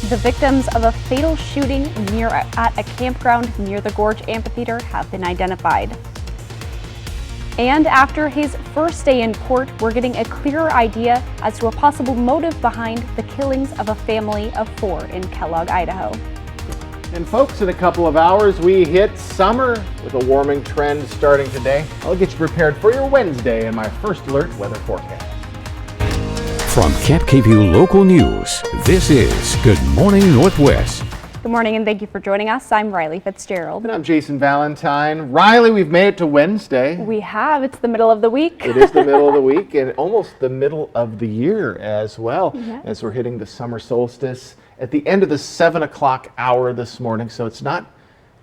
The victims of a fatal shooting at a campground near the Gorge Amphitheater have been identified. And after his first day in court, we're getting a clearer idea as to a possible motive behind the killings of a family of 4 in Kellogg, Idaho. And folks, in a couple of hours, we hit summer with a warming trend starting today. I'll get you prepared for your Wednesday in my first alert weather forecast. From Camp KVUE Local News, this is Good Morning Northwest. Good morning and thank you for joining us. I'm Riley Fitzgerald. And I'm Jason Valentine. Riley, we've made it to Wednesday. We have. It's the middle of the week. It is the middle of the week and almost the middle of the year as well, Yes. as we're hitting the summer solstice at the end of the 7 o'clock hour this morning. So it's not,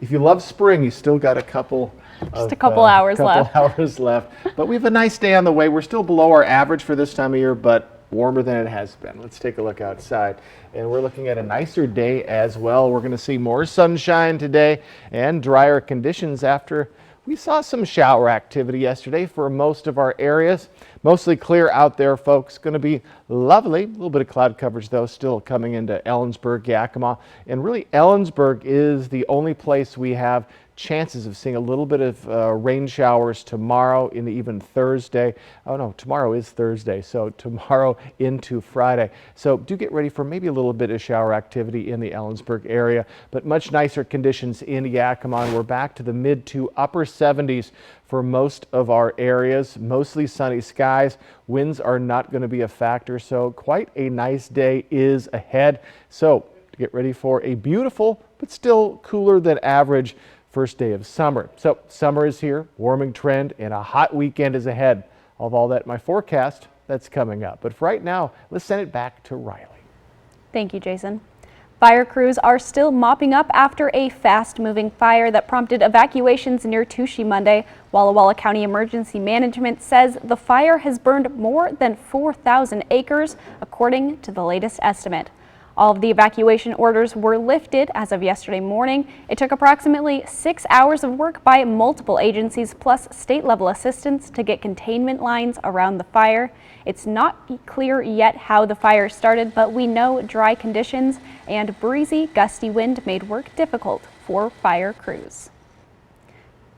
if you love spring, you still got a couple hours left. But we have a nice day on the way. We're still below our average for this time of year, but warmer than it has been. Let's take a look outside, and we're looking at a nicer day as well. We're going to see more sunshine today and drier conditions after we saw some shower activity yesterday for most of our areas. Mostly clear out there, folks. Going to be lovely. A little bit of cloud coverage, though, still coming into Ellensburg, Yakima. And really, Ellensburg is the only place we have chances of seeing a little bit of rain showers tomorrow and even Thursday. Oh no, tomorrow is Thursday, so tomorrow into Friday. So do get ready for maybe a little bit of shower activity in the Ellensburg area, but much nicer conditions in Yakima. And we're back to the mid to upper 70s for most of our areas. Mostly sunny skies. Winds are not going to be a factor, so quite a nice day is ahead. So get ready for a beautiful but still cooler than average first day of summer. So summer is here, warming trend, and a hot weekend is ahead. Of all that in my forecast, that's coming up. But for right now, let's send it back to Riley. Thank you, Jason. Fire crews are still mopping up after a fast-moving fire that prompted evacuations near Touchy Monday. Walla Walla County Emergency Management says the fire has burned more than 4,000 acres, according to the latest estimate. All of the evacuation orders were lifted as of yesterday morning. It took approximately 6 hours of work by multiple agencies plus state-level assistance to get containment lines around the fire. It's not clear yet how the fire started, but we know dry conditions and breezy, gusty wind made work difficult for fire crews.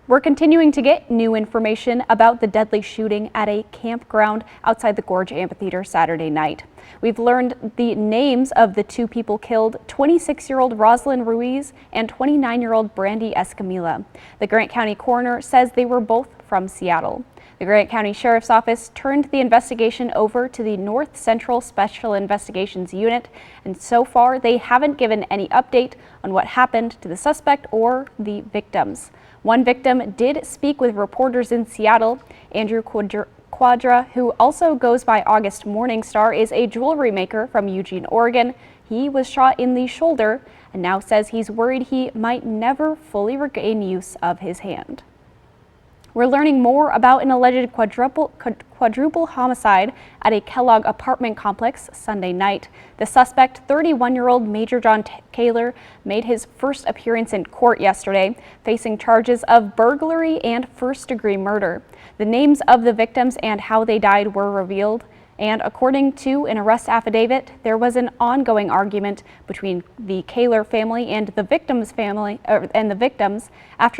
We're continuing to get new information about the deadly shooting at a campground outside the Gorge Amphitheater Saturday night. We've learned the names of the 2 people killed, 26-year-old Rosalind Ruiz and 29-year-old Brandy Escamilla. The Grant County coroner says they were both from Seattle. The Grant County Sheriff's Office turned the investigation over to the North Central Special Investigations Unit, and so far they haven't given any update on what happened to the suspect or the victims. One victim did speak with reporters in Seattle. Andrew Quadra, who also goes by August Morningstar, is a jewelry maker from Eugene, Oregon. He was shot in the shoulder and now says he's worried he might never fully regain use of his hand. We're learning more about an alleged quadruple homicide at a Kellogg apartment complex Sunday night. The suspect, 31-year-old Major John Kaler, made his first appearance in court yesterday, facing charges of burglary and first-degree murder. The names of the victims and how they died were revealed. And according to an arrest affidavit, there was an ongoing argument between the Kaler family and the victim's family after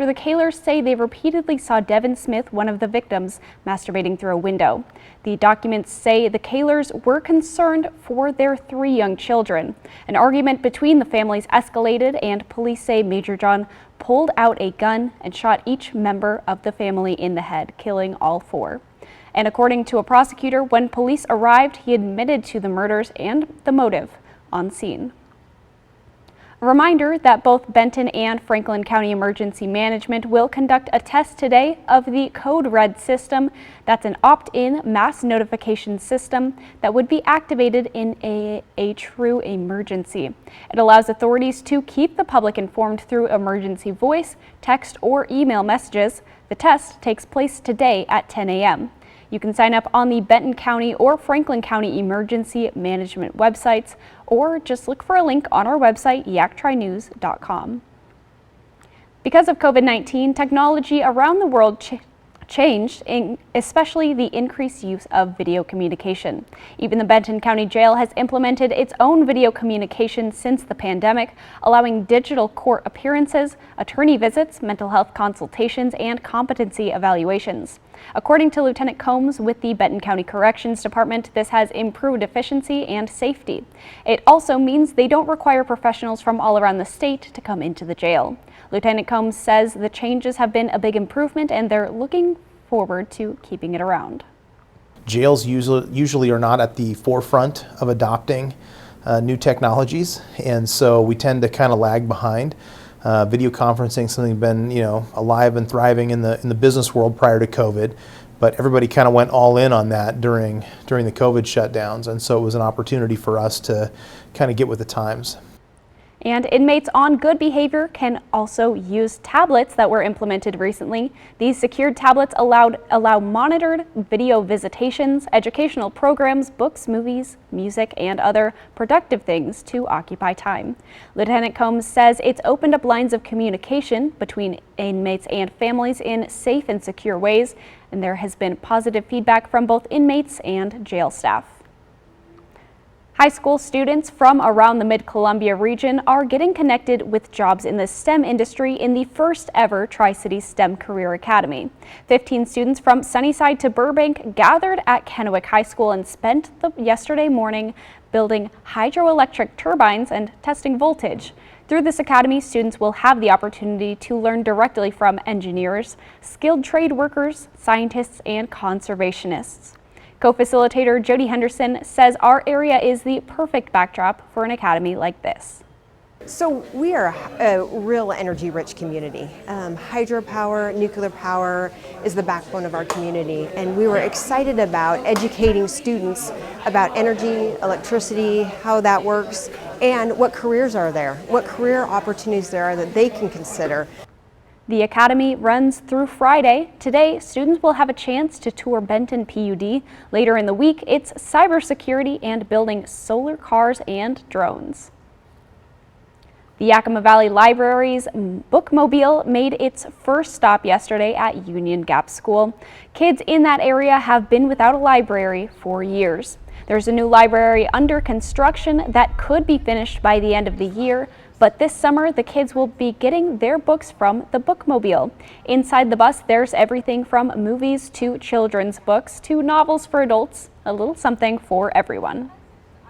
the Kalers say they repeatedly saw Devin Smith, one of the victims, masturbating through a window. The documents say the Kalers were concerned for their 3 young children. An argument between the families escalated, and police say Major John pulled out a gun and shot each member of the family in the head, killing all 4. And according to a prosecutor, when police arrived, he admitted to the murders and the motive on scene. A reminder that both Benton and Franklin County Emergency Management will conduct a test today of the Code Red system. That's an opt-in mass notification system that would be activated in a true emergency. It allows authorities to keep the public informed through emergency voice, text, or email messages. The test takes place today at 10 a.m. You can sign up on the Benton County or Franklin County Emergency Management websites, or just look for a link on our website, yaktrinews.com. Because of COVID-19, technology around the world changed, especially the increased use of video communication. Even the Benton County Jail has implemented its own video communication since the pandemic, allowing digital court appearances, attorney visits, mental health consultations, and competency evaluations. According to Lieutenant Combs with the Benton County Corrections Department, this has improved efficiency and safety. It also means they don't require professionals from all around the state to come into the jail. Lieutenant Combs says the changes have been a big improvement and they're looking forward to keeping it around. Jails usually are not at the forefront of adopting new technologies, and so we tend to kind of lag behind. Video conferencing, something been alive and thriving in the business world prior to COVID, but everybody kind of went all in on that during the COVID shutdowns, and so it was an opportunity for us to kind of get with the times. And inmates on good behavior can also use tablets that were implemented recently. These secured tablets allow monitored video visitations, educational programs, books, movies, music, and other productive things to occupy time. Lieutenant Combs says it's opened up lines of communication between inmates and families in safe and secure ways, and there has been positive feedback from both inmates and jail staff. High school students from around the Mid-Columbia region are getting connected with jobs in the STEM industry in the first ever Tri-Cities STEM Career Academy. 15 students from Sunnyside to Burbank gathered at Kennewick High School and spent yesterday morning building hydroelectric turbines and testing voltage. Through this academy, students will have the opportunity to learn directly from engineers, skilled trade workers, scientists, and conservationists. Co-facilitator Jody Henderson says our area is the perfect backdrop for an academy like this. So we are a real energy-rich community. Hydropower, nuclear power is the backbone of our community, and we were excited about educating students about energy, electricity, how that works, and what careers are there, what career opportunities there are that they can consider. The academy runs through Friday. Today, students will have a chance to tour Benton PUD. Later in the week, it's cybersecurity and building solar cars and drones. The Yakima Valley Library's Bookmobile made its first stop yesterday at Union Gap School. Kids in that area have been without a library for years. There's a new library under construction that could be finished by the end of the year, but this summer the kids will be getting their books from the Bookmobile. Inside the bus, there's everything from movies to children's books to novels for adults, a little something for everyone.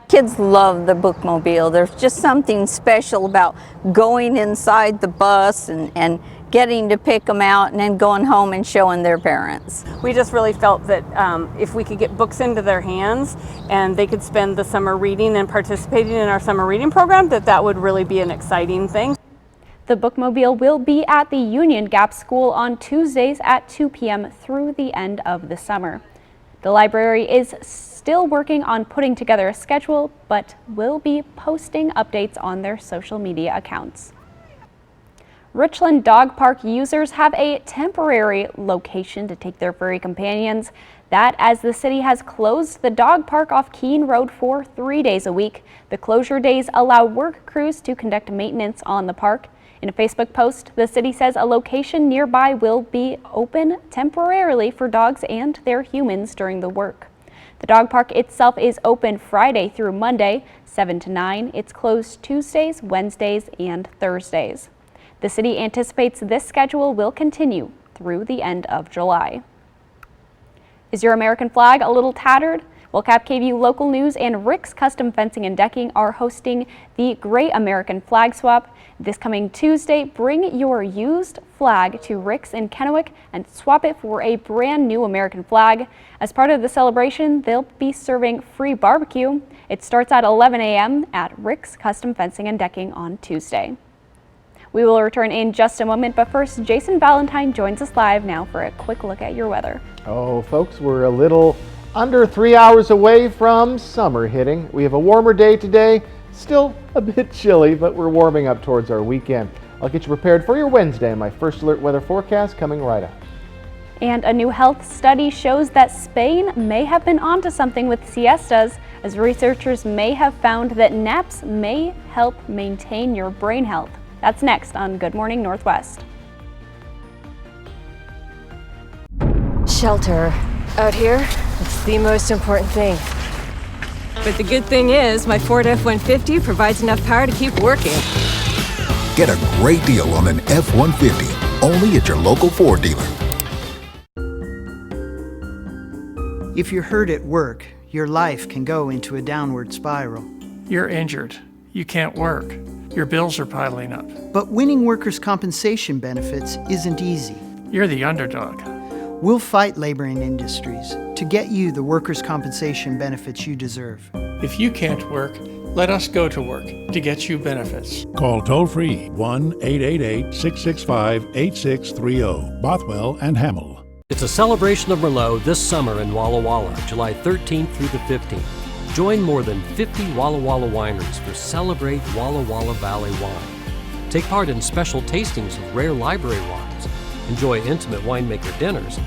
Kids love the Bookmobile. There's just something special about going inside the bus and getting to pick them out and then going home and showing their parents. We just really felt that if we could get books into their hands and they could spend the summer reading and participating in our summer reading program, that would really be an exciting thing. The Bookmobile will be at the Union Gap School on Tuesdays at 2 p.m. through the end of the summer. The library is still working on putting together a schedule, but will be posting updates on their social media accounts. Richland Dog Park users have a temporary location to take their furry companions. That as the city has closed the dog park off Keene Road for 3 days a week. The closure days allow work crews to conduct maintenance on the park. In a Facebook post, the city says a location nearby will be open temporarily for dogs and their humans during the work. The dog park itself is open Friday through Monday, 7 to 9. It's closed Tuesdays, Wednesdays, and Thursdays. The city anticipates this schedule will continue through the end of July. Is your American flag a little tattered? Well, KapKVU Local News and Rick's Custom Fencing and Decking are hosting the Great American Flag Swap. This coming Tuesday, bring your used flag to Rick's in Kennewick and swap it for a brand new American flag. As part of the celebration, they'll be serving free barbecue. It starts at 11 a.m. at Rick's Custom Fencing and Decking on Tuesday. We will return in just a moment, but first, Jason Valentine joins us live now for a quick look at your weather. Oh, folks, we're a little under 3 hours away from summer hitting. We have a warmer day today, still a bit chilly, but we're warming up towards our weekend. I'll get you prepared for your Wednesday. My first alert weather forecast coming right up. And a new health study shows that Spain may have been onto something with siestas, as researchers may have found that naps may help maintain your brain health. That's next on Good Morning Northwest. shelter. Out here, it's the most important thing. But the good thing is, my Ford F-150 provides enough power to keep working. Get a great deal on an F-150, only at your local Ford dealer. If you're hurt at work, your life can go into a downward spiral. You're injured. You can't work. Your bills are piling up. But winning workers' compensation benefits isn't easy. You're the underdog. We'll fight labor and industries to get you the workers' compensation benefits you deserve. If you can't work, let us go to work to get you benefits. Call toll-free 1-888-665-8630. Bothwell and Hamill. It's a celebration of Merlot this summer in Walla Walla, July 13th through the 15th. Join more than 50 Walla Walla wineries for Celebrate Walla Walla Valley Wine. Take part in special tastings of rare library wines, enjoy intimate winemaker dinners,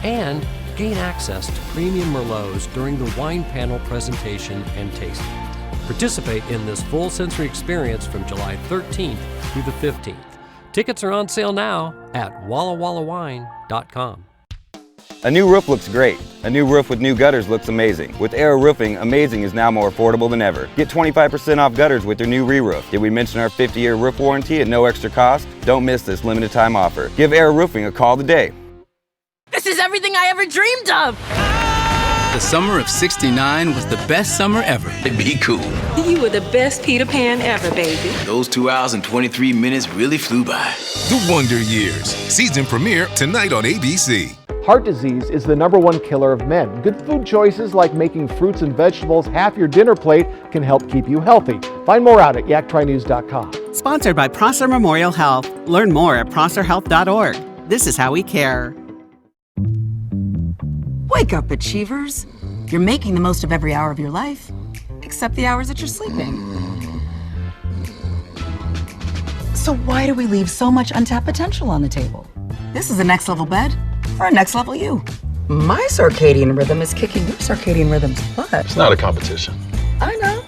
and gain access to premium Merlots during the wine panel presentation and tasting. Participate in this full sensory experience from July 13th through the 15th. Tickets are on sale now at wallawallawine.com. A new roof looks great. A new roof with new gutters looks amazing. With Arrow Roofing, amazing is now more affordable than ever. Get 25% off gutters with your new re-roof. Did we mention our 50-year roof warranty at no extra cost? Don't miss this limited time offer. Give Arrow Roofing a call today. This is everything I ever dreamed of! The summer of '69 was the best summer ever. Be cool. You were the best Peter Pan ever, baby. Those 2 hours and 23 minutes really flew by. The Wonder Years. Season premiere tonight on ABC. Heart disease is the #1 killer of men. Good food choices like making fruits and vegetables half your dinner plate can help keep you healthy. Find more out at yaktrynews.com. Sponsored by Prosser Memorial Health. Learn more at prosserhealth.org. This is how we care. Wake up, Achievers. You're making the most of every hour of your life, except the hours that you're sleeping. So why do we leave so much untapped potential on the table? This is a next level bed for a next level you. My circadian rhythm is kicking your circadian rhythm's butt. It's not a competition. I know,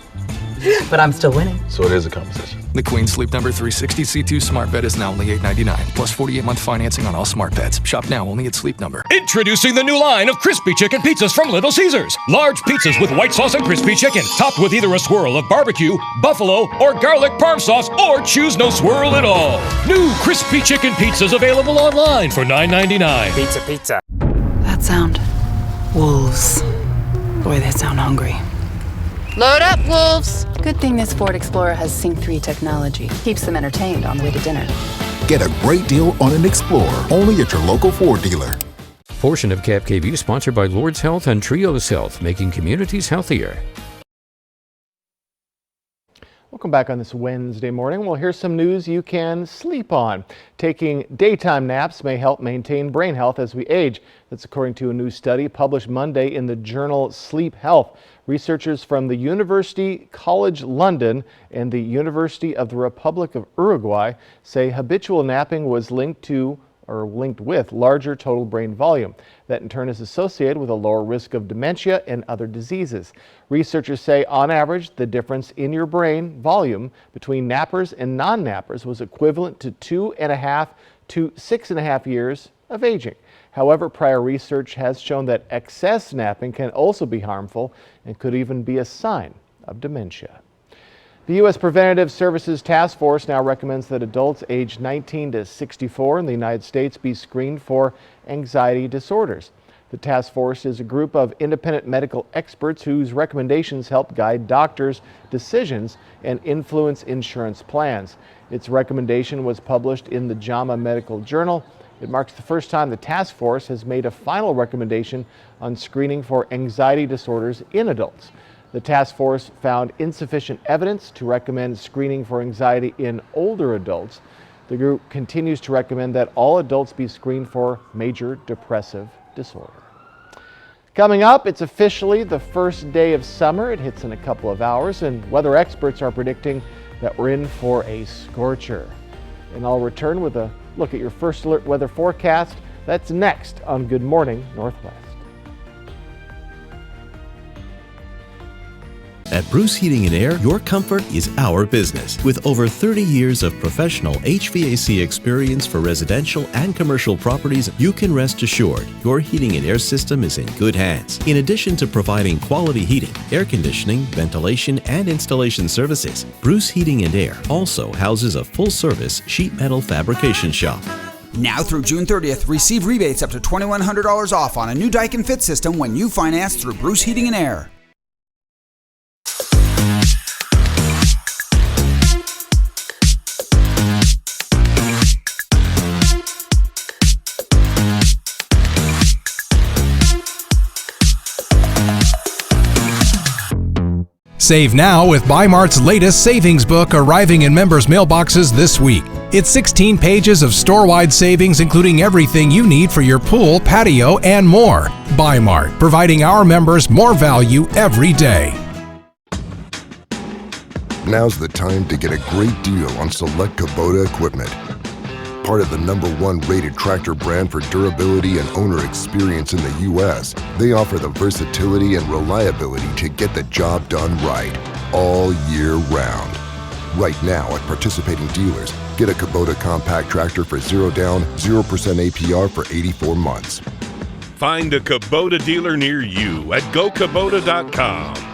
but I'm still winning. So it is a competition. The Queen Sleep Number 360 C2 Smart Bed is now only $899, plus 48-month financing on all smart beds. Shop now only at Sleep Number. Introducing the new line of crispy chicken pizzas from Little Caesars. Large pizzas with white sauce and crispy chicken, topped with either a swirl of barbecue, buffalo, or garlic parm sauce, or choose no swirl at all. New crispy chicken pizzas available online for $9.99. Pizza. That sound. Wolves. Boy, they sound hungry. Load up, wolves! Good thing this Ford Explorer has Sync 3 technology. Keeps them entertained on the way to dinner. Get a great deal on an Explorer, only at your local Ford dealer. Portion of Cap KV sponsored by Lord's Health and Trios Health, making communities healthier. Welcome back on this Wednesday morning. Well, here's some news you can sleep on. Taking daytime naps may help maintain brain health as we age. That's according to a new study published Monday in the journal Sleep Health. Researchers from the University College London and the University of the Republic of Uruguay say habitual napping was linked with larger total brain volume. That in turn is associated with a lower risk of dementia and other diseases. Researchers say on average the difference in your brain volume between nappers and non-nappers was equivalent to 2.5 to 6.5 years of aging. However, prior research has shown that excess napping can also be harmful and could even be a sign of dementia. The U.S. Preventative Services Task Force now recommends that adults aged 19 to 64 in the United States be screened for anxiety disorders. The task force is a group of independent medical experts whose recommendations help guide doctors' decisions and influence insurance plans. Its recommendation was published in the JAMA Medical Journal. It marks the first time the task force has made a final recommendation on screening for anxiety disorders in adults. The task force found insufficient evidence to recommend screening for anxiety in older adults. The group continues to recommend that all adults be screened for major depressive disorder. Coming up, it's officially the first day of summer. It hits in a couple of hours, and weather experts are predicting that we're in for a scorcher. And I'll return with a look at your first alert weather forecast. That's next on Good Morning Northwest. At Bruce Heating and Air, your comfort is our business. With over 30 years of professional HVAC experience for residential and commercial properties, you can rest assured your heating and air system is in good hands. In addition to providing quality heating, air conditioning, ventilation, and installation services, Bruce Heating and Air also houses a full-service sheet metal fabrication shop. Now through June 30th, receive rebates up to $2,100 off on a new Daikin Fit system when you finance through Bruce Heating and Air. Save now with Bi-Mart's latest savings book arriving in members' mailboxes this week. It's 16 pages of store-wide savings, including everything you need for your pool, patio, and more. Bi-Mart, providing our members more value every day. Now's the time to get a great deal on select Kubota equipment. Part of the #1 rated tractor brand for durability and owner experience in the U.S., they offer the versatility and reliability to get the job done right, all year round. Right now at participating dealers, get a Kubota compact tractor for 0 down, 0% APR for 84 months. Find a Kubota dealer near you at GoKubota.com.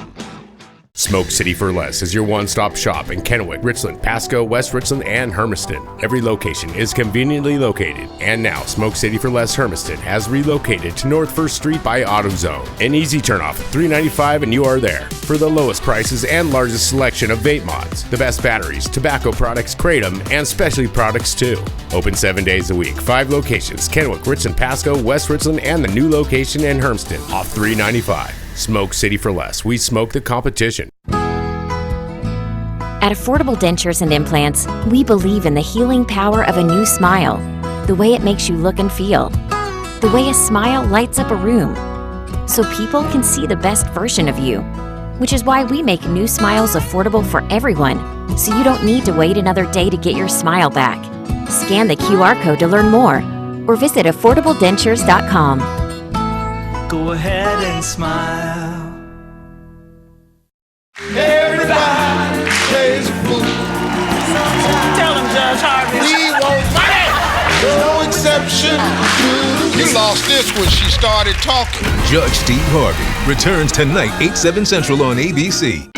Smoke City for Less is your one-stop shop in Kennewick, Richland, Pasco, West Richland, and Hermiston. Every location is conveniently located, and now Smoke City for Less Hermiston has relocated to North 1st Street by AutoZone. An easy turnoff, $3.95 and you are there. For the lowest prices and largest selection of vape mods, the best batteries, tobacco products, Kratom, and specialty products too. Open 7 days a week, 5 locations, Kennewick, Richland, Pasco, West Richland, and the new location in Hermiston, off $3.95. Smoke City for Less. We smoke the competition. At Affordable Dentures and Implants, we believe in the healing power of a new smile, the way it makes you look and feel, the way a smile lights up a room, so people can see the best version of you, which is why we make new smiles affordable for everyone, so you don't need to wait another day to get your smile back. Scan the QR code to learn more, or visit affordabledentures.com. Go ahead and smile. Everybody plays a fool. Tell them, Judge Harvey. We want money. No exception. You lost this when she started talking. Judge Steve Harvey returns tonight, 8/7 Central on ABC.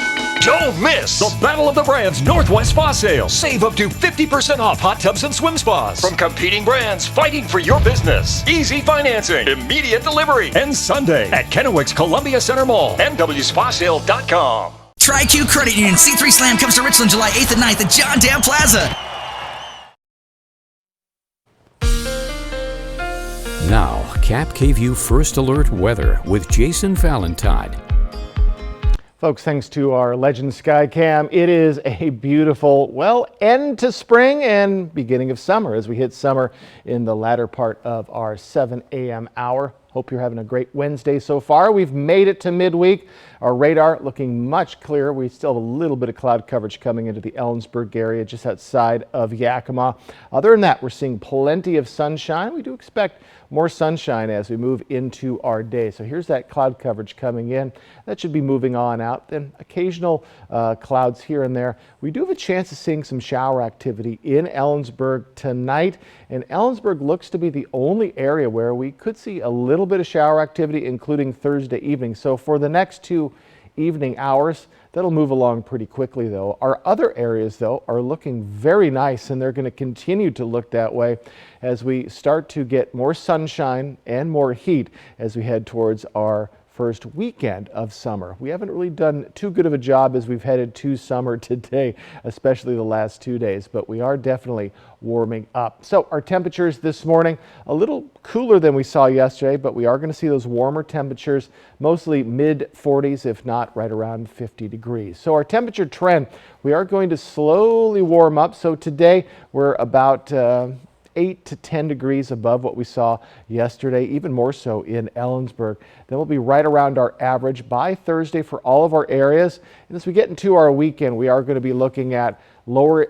Don't miss the Battle of the Brands Northwest Spa Sale. Save up to 50% off hot tubs and swim spas from competing brands fighting for your business. Easy financing, immediate delivery, and Sunday at Kennewick's Columbia Center Mall, nwspasale.com. Tri-Q Credit Union C3 Slam comes to Richland July 8th and 9th at John Dam Plaza. Now, Cap KVU First Alert weather with Jason Valentine. Folks, thanks to our Legend Skycam, it is a beautiful, well, end to spring and beginning of summer as we hit summer in the latter part of our 7 a.m. hour. Hope you're having a great Wednesday so far. We've made it to midweek. Our radar looking much clearer. We still have a little bit of cloud coverage coming into the Ellensburg area just outside of Yakima. Other than that, we're seeing plenty of sunshine. We do expect more sunshine as we move into our day. So here's that cloud coverage coming in. That should be moving on out. Then occasional clouds here and there. We do have a chance of seeing some shower activity in Ellensburg tonight. And Ellensburg looks to be the only area where we could see a little bit of shower activity, including Thursday evening. So for the next 2 evening hours, that'll move along pretty quickly though. Our other areas though are looking very nice, and they're going to continue to look that way as we start to get more sunshine and more heat as we head towards our first weekend of summer. We haven't really done too good of a job as we've headed to summer today, especially the last 2 days, but we are definitely warming up. So our temperatures this morning, a little cooler than we saw yesterday, but we are going to see those warmer temperatures, mostly mid 40s, if not right around 50 degrees. So our temperature trend, we are going to slowly warm up. So today we're about 8 to 10 degrees above what we saw yesterday, even more so in Ellensburg. Then we'll be right around our average by Thursday for all of our areas. And as we get into our weekend, we are going to be looking at lower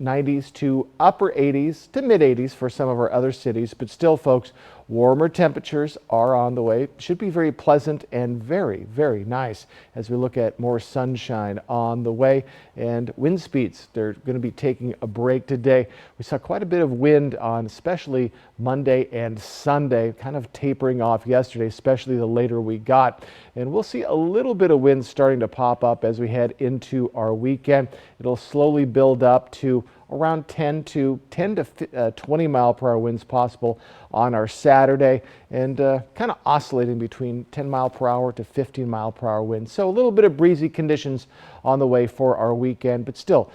90s to upper 80s to mid 80s for some of our other cities, but still, folks, warmer temperatures are on the way. Should be very pleasant and very, very nice as we look at more sunshine on the way. And wind speeds, they're going to be taking a break today. We saw quite a bit of wind on especially Monday and Sunday, kind of tapering off yesterday, especially the later we got. And we'll see a little bit of wind starting to pop up as we head into our weekend. It'll slowly build up to around 10 to 20 mile per hour winds possible on our Saturday, and kind of oscillating between 10 mile per hour to 15 mile per hour winds. So a little bit of breezy conditions on the way for our weekend, but still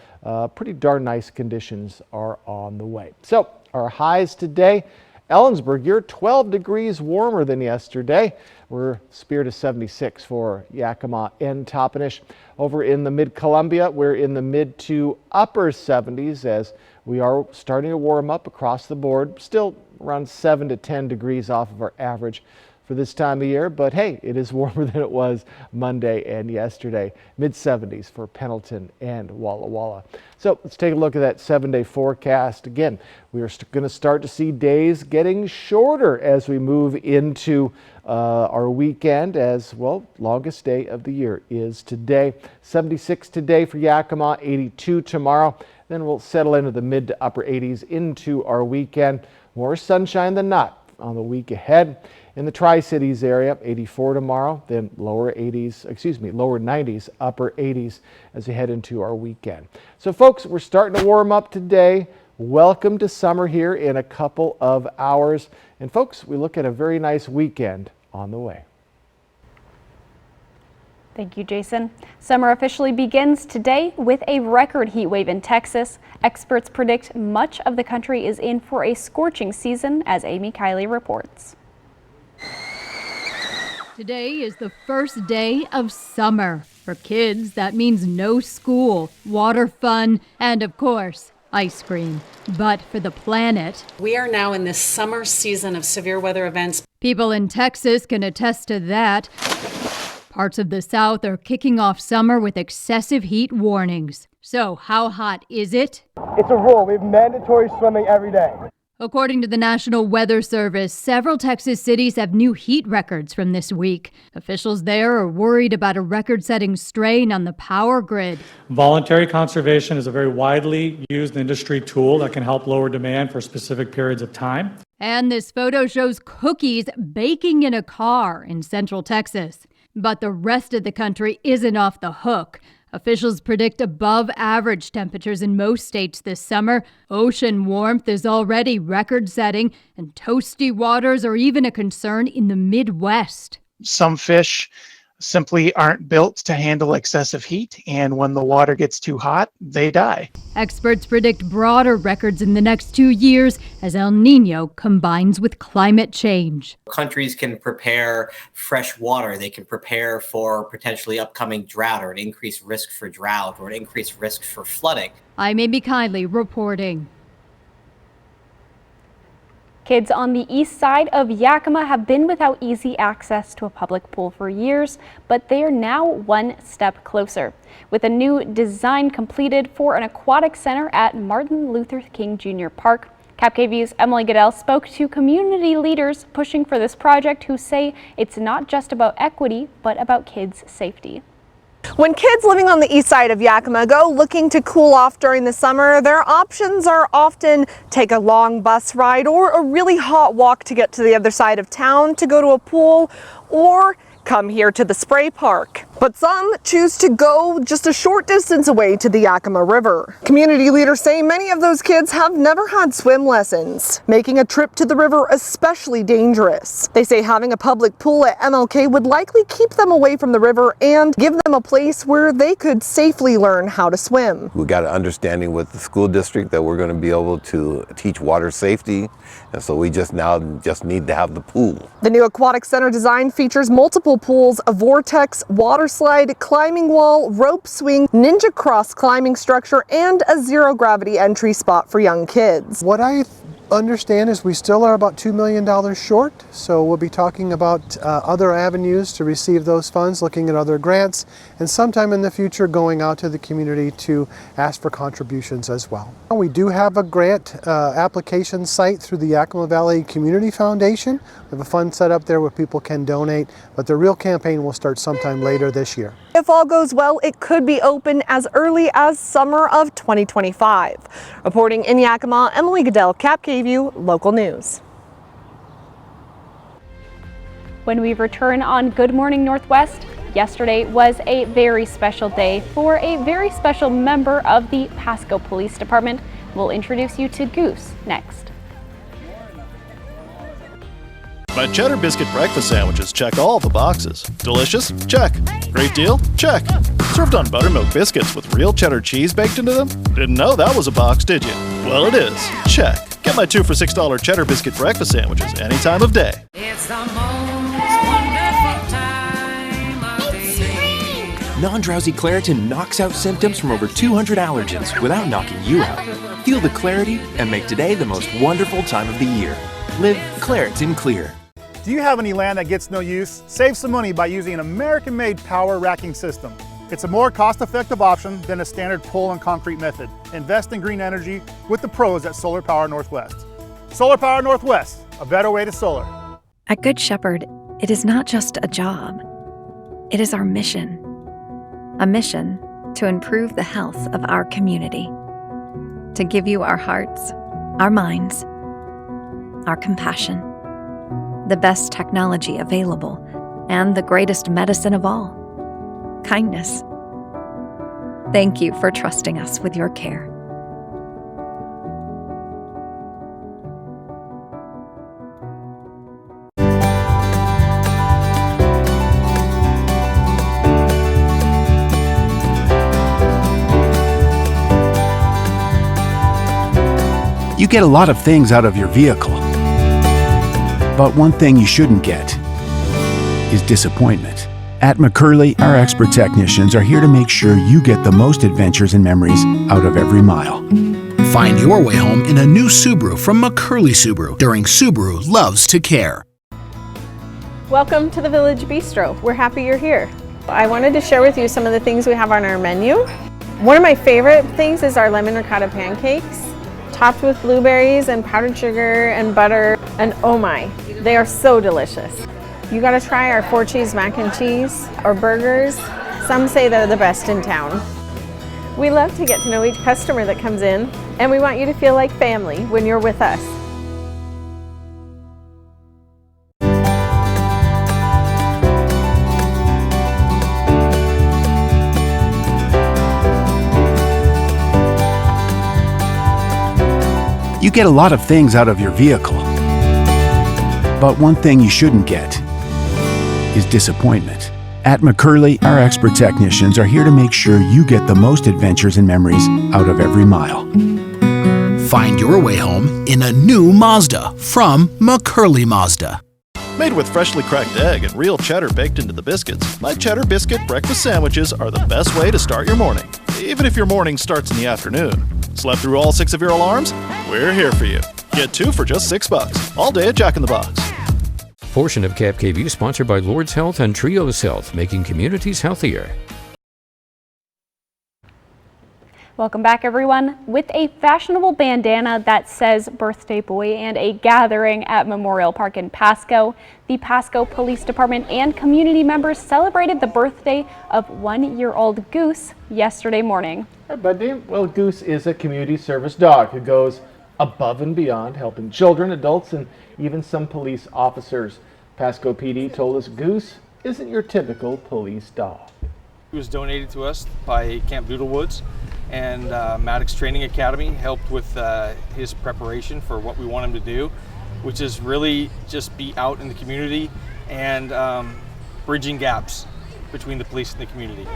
pretty darn nice conditions are on the way. So our highs today, Ellensburg, you're 12 degrees warmer than yesterday. We're Spear to 76 for Yakima and Toppenish. Over in the mid-Columbia, we're in the mid to upper 70s as we are starting to warm up across the board. Still around 7 to 10 degrees off of our average for this time of year, but hey, it is warmer than it was Monday and yesterday. Mid-70s for Pendleton and Walla Walla. So let's take a look at that 7-day forecast. Again, we are going to start to see days getting shorter as we move into our weekend, as well. Longest day of the year is today. 76 today for Yakima, 82 tomorrow. Then we'll settle into the mid to upper 80s into our weekend. More sunshine than not on the week ahead. In the Tri-Cities area, 84 tomorrow, then lower 90s, upper 80s as we head into our weekend. So folks, we're starting to warm up today. Welcome to summer here in a couple of hours. And folks, we look at a very nice weekend on the way. Thank you, Jason. Summer officially begins today with a record heat wave in Texas. Experts predict much of the country is in for a scorching season, as Amy Kiley reports. Today is the first day of summer. For kids, that means no school, water fun, and of course, ice cream. But for the planet, we are now in this summer season of severe weather events. People in Texas can attest to that. Parts of the South are kicking off summer with excessive heat warnings. So how hot is it? It's a rule. We have mandatory swimming every day. According to the National Weather Service, several Texas cities have new heat records from this week. Officials there are worried about a record-setting strain on the power grid. Voluntary conservation is a very widely used industry tool that can help lower demand for specific periods of time. And this photo shows cookies baking in a car in Central Texas. But the rest of the country isn't off the hook. Officials predict above average temperatures in most states this summer. Ocean warmth is already record-setting, and toasty waters are even a concern in the Midwest. Some fish simply aren't built to handle excessive heat, and when the water gets too hot, they die. Experts predict broader records in the next 2 years as El Nino combines with climate change. Countries can prepare fresh water. They can prepare for potentially upcoming drought or an increased risk for drought or an increased risk for flooding. I'm Amy Kiley reporting. Kids on the east side of Yakima have been without easy access to a public pool for years, but they are now one step closer. With a new design completed for an aquatic center at Martin Luther King Jr. Park, Cap KVU's Emily Goodell spoke to community leaders pushing for this project who say it's not just about equity, but about kids' safety. When kids living on the east side of Yakima go looking to cool off during the summer, their options are often take a long bus ride or a really hot walk to get to the other side of town to go to a pool, or come here to the spray park. But some choose to go just a short distance away to the Yakima River. Community leaders say many of those kids have never had swim lessons, making a trip to the river especially dangerous. They say having a public pool at MLK would likely keep them away from the river and give them a place where they could safely learn how to swim. We got an understanding with the school district that we're going to be able to teach water safety, and so we just need to have the pool. The new aquatic center design features multiple pools, a vortex, water slide, climbing wall, rope swing, ninja cross climbing structure, and a zero gravity entry spot for young kids. What I understand is we still are about $2 million short, so we'll be talking about other avenues to receive those funds, looking at other grants, and sometime in the future going out to the community to ask for contributions as well. We do have a grant application site through the Yakima Valley Community Foundation. We have a fund set up there where people can donate, but the real campaign will start sometime later this year. If all goes well, it could be open as early as summer of 2025. Reporting in Yakima, Emily Goodell, Cap KVUE Local News. When we return on Good Morning Northwest, yesterday was a very special day for a very special member of the Pasco Police Department. We'll introduce you to Goose next. My Cheddar Biscuit breakfast sandwiches check all the boxes. Delicious? Check. Great deal? Check. Served on buttermilk biscuits with real cheddar cheese baked into them? Didn't know that was a box, did you? Well, it is. Check. Get my 2 for $6 Cheddar Biscuit breakfast sandwiches any time of day. It's the most wonderful time of the year. Non-drowsy Claritin knocks out symptoms from over 200 allergens without knocking you out. Feel the clarity and make today the most wonderful time of the year. Live Claritin Clear. Do you have any land that gets no use? Save some money by using an American-made power racking system. It's a more cost-effective option than a standard pole and concrete method. Invest in green energy with the pros at Solar Power Northwest. Solar Power Northwest, a better way to solar. At Good Shepherd, it is not just a job. It is our mission. A mission to improve the health of our community. To give you our hearts, our minds, our compassion, the best technology available, and the greatest medicine of all, kindness. Thank you for trusting us with your care. You get a lot of things out of your vehicle, but one thing you shouldn't get is disappointment. At McCurley, our expert technicians are here to make sure you get the most adventures and memories out of every mile. Find your way home in a new Subaru from McCurley Subaru during Subaru Loves to Care. Welcome to the Village Bistro. We're happy you're here. I wanted to share with you some of the things we have on our menu. One of my favorite things is our lemon ricotta pancakes, topped with blueberries and powdered sugar and butter, and oh my, they are so delicious. You gotta try our 4-cheese mac and cheese or burgers. Some say they're the best in town. We love to get to know each customer that comes in, and we want you to feel like family when you're with us. You get a lot of things out of your vehicle, but one thing you shouldn't get is disappointment. At McCurley, our expert technicians are here to make sure you get the most adventures and memories out of every mile. Find your way home in a new Mazda from McCurley Mazda. Made with freshly cracked egg and real cheddar baked into the biscuits, my Cheddar Biscuit breakfast sandwiches are the best way to start your morning, even if your morning starts in the afternoon. Slept through all 6 of your alarms? We're here for you. Get 2 for just $6, all day at Jack in the Box. Portion of Cap KVUE sponsored by Lord's Health and Trios Health, making communities healthier. Welcome back, everyone. With a fashionable bandana that says birthday boy and a gathering at Memorial Park in Pasco, the Pasco Police Department and community members celebrated the birthday of 1-year-old Goose yesterday morning. Hi, buddy. Well, Goose is a community service dog who goes above and beyond, helping children, adults, and even some police officers. Pasco PD told us Goose isn't your typical police dog. He was donated to us by Camp Doodlewoods, and Maddox Training Academy helped with his preparation for what we want him to do, which is really just be out in the community and bridging gaps between the police and the community.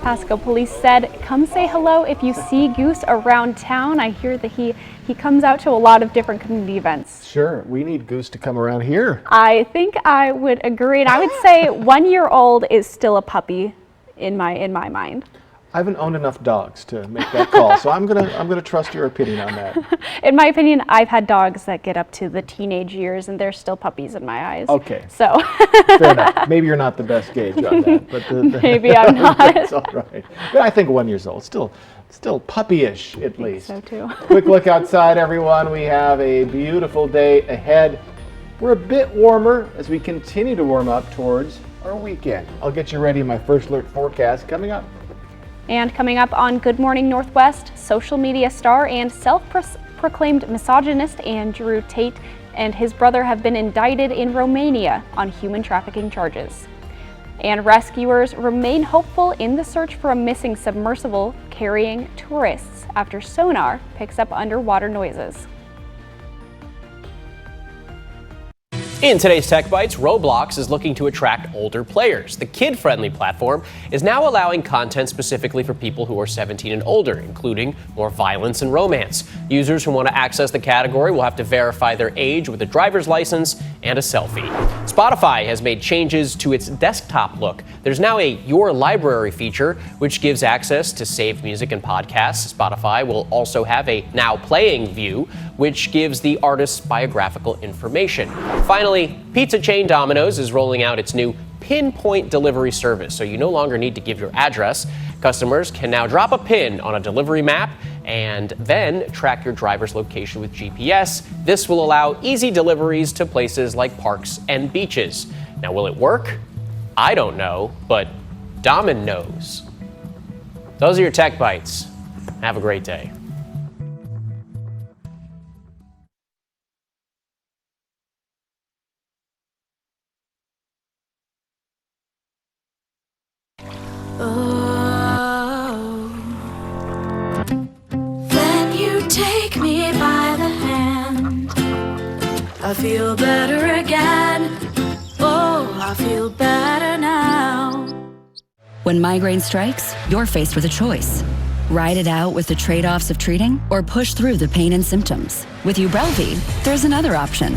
Pasco Police said, come say hello if you see Goose around town. I hear that he comes out to a lot of different community events. Sure, we need Goose to come around here. I think I would agree, and I would say 1-year-old is still a puppy in my mind. I haven't owned enough dogs to make that call, so I'm gonna trust your opinion on that. In my opinion, I've had dogs that get up to the teenage years and they're still puppies in my eyes. Okay. So. Fair enough. Maybe you're not the best gauge on that, but Maybe I'm not. That's all right. But I think 1 year old, still puppyish at least. So too. Quick look outside, everyone. We have a beautiful day ahead. We're a bit warmer as we continue to warm up towards our weekend. I'll get you ready in my first alert forecast coming up. And coming up on Good Morning Northwest, social media star and self-proclaimed misogynist Andrew Tate and his brother have been indicted in Romania on human trafficking charges. And rescuers remain hopeful in the search for a missing submersible carrying tourists after sonar picks up underwater noises. In today's Tech Bites, Roblox is looking to attract older players. The kid-friendly platform is now allowing content specifically for people who are 17 and older, including more violence and romance. Users who want to access the category will have to verify their age with a driver's license and a selfie. Spotify has made changes to its desktop look. There's now a Your Library feature, which gives access to saved music and podcasts. Spotify will also have a Now Playing view, which gives the artist's biographical information. Finally, pizza chain Domino's is rolling out its new pinpoint delivery service, so you no longer need to give your address. Customers can now drop a pin on a delivery map and then track your driver's location with GPS. This will allow easy deliveries to places like parks and beaches. Now, will it work? I don't know, but Domin knows. Those are your Tech Bites. Have a great day. Then you take me by the hand. I feel better again. Oh, I feel better now. When migraine strikes, you're faced with a choice. Ride it out with the trade-offs of treating or push through the pain and symptoms. With Ubrelvy, there's another option.